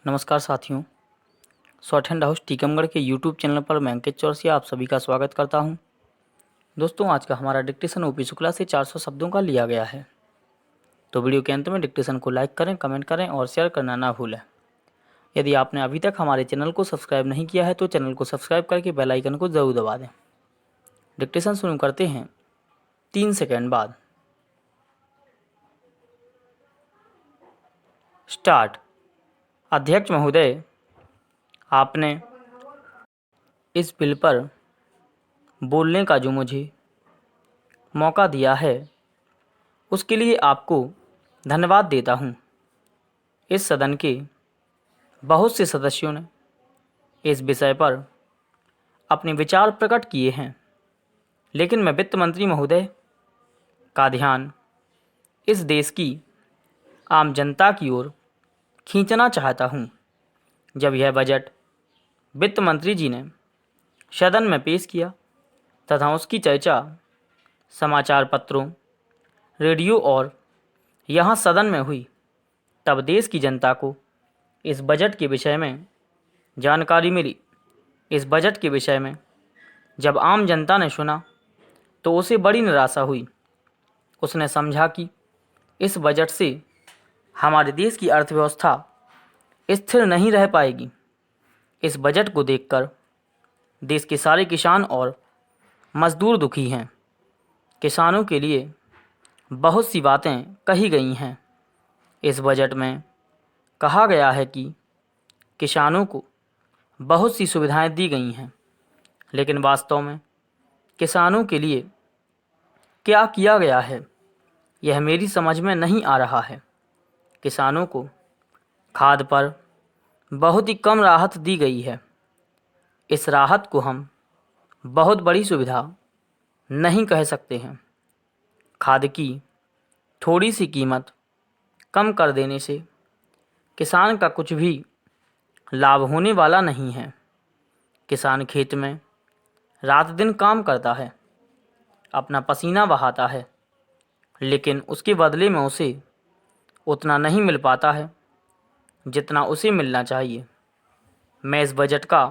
नमस्कार साथियों, short hand house Tikamgarh के यूट्यूब चैनल पर मैं अंकित चौरसिया आप सभी का स्वागत करता हूं। दोस्तों, आज का हमारा डिक्टेशन ओपी शुक्ला से 400 शब्दों का लिया गया है। तो वीडियो के अंत में डिक्टेशन को लाइक करें, कमेंट करें और शेयर करना ना भूलें। यदि आपने अभी तक हमारे चैनल को सब्सक्राइब नहीं किया है तो चैनल को सब्सक्राइब करके बेल आइकन को ज़रूर दबा दें। डिक्टेशन शुरू करते हैं 3 सेकेंड बाद। स्टार्ट। अध्यक्ष महोदय, आपने इस बिल पर बोलने का जो मुझे मौका दिया है उसके लिए आपको धन्यवाद देता हूं। इस सदन के बहुत से सदस्यों ने इस विषय पर अपने विचार प्रकट किए हैं, लेकिन मैं वित्त मंत्री महोदय का ध्यान इस देश की आम जनता की ओर खींचना चाहता हूं। जब यह बजट वित्त मंत्री जी ने सदन में पेश किया तथा उसकी चर्चा समाचार पत्रों, रेडियो और यहाँ सदन में हुई, तब देश की जनता को इस बजट के विषय में जानकारी मिली। इस बजट के विषय में जब आम जनता ने सुना तो उसे बड़ी निराशा हुई। उसने समझा कि इस बजट से हमारे देश की अर्थव्यवस्था स्थिर नहीं रह पाएगी। इस बजट को देखकर देश के सारे किसान और मजदूर दुखी हैं। किसानों के लिए बहुत सी बातें कही गई हैं। इस बजट में कहा गया है कि किसानों को बहुत सी सुविधाएं दी गई हैं, लेकिन वास्तव में किसानों के लिए क्या किया गया है यह मेरी समझ में नहीं आ रहा है। किसानों को खाद पर बहुत ही कम राहत दी गई है। इस राहत को हम बहुत बड़ी सुविधा नहीं कह सकते हैं। खाद की थोड़ी सी कीमत कम कर देने से किसान का कुछ भी लाभ होने वाला नहीं है। किसान खेत में रात दिन काम करता है, अपना पसीना बहाता है, लेकिन उसके बदले में उसे उतना नहीं मिल पाता है जितना उसे मिलना चाहिए। मैं इस बजट का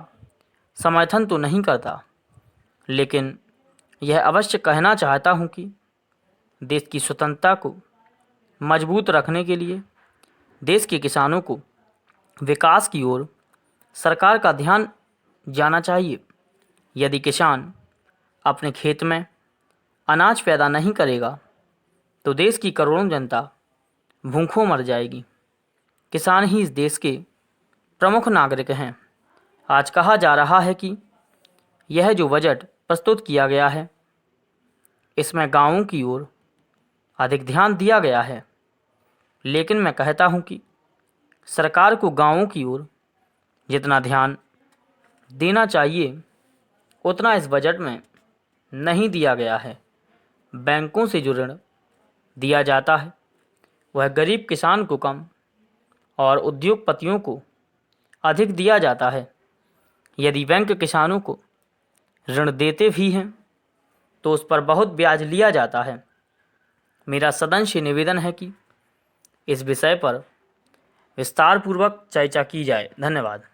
समर्थन तो नहीं करता, लेकिन यह अवश्य कहना चाहता हूं कि देश की स्वतंत्रता को मजबूत रखने के लिए देश के किसानों को विकास की ओर सरकार का ध्यान जाना चाहिए। यदि किसान अपने खेत में अनाज पैदा नहीं करेगा तो देश की करोड़ों जनता भूखों मर जाएगी। किसान ही इस देश के प्रमुख नागरिक हैं। आज कहा जा रहा है कि यह जो बजट प्रस्तुत किया गया है इसमें गांवों की ओर अधिक ध्यान दिया गया है, लेकिन मैं कहता हूं कि सरकार को गांवों की ओर जितना ध्यान देना चाहिए उतना इस बजट में नहीं दिया गया है। बैंकों से जो ऋण दिया जाता है वह गरीब किसान को कम और उद्योगपतियों को अधिक दिया जाता है। यदि बैंक किसानों को ऋण देते भी हैं तो उस पर बहुत ब्याज लिया जाता है। मेरा सदन से निवेदन है कि इस विषय पर विस्तारपूर्वक चर्चा की जाए। धन्यवाद।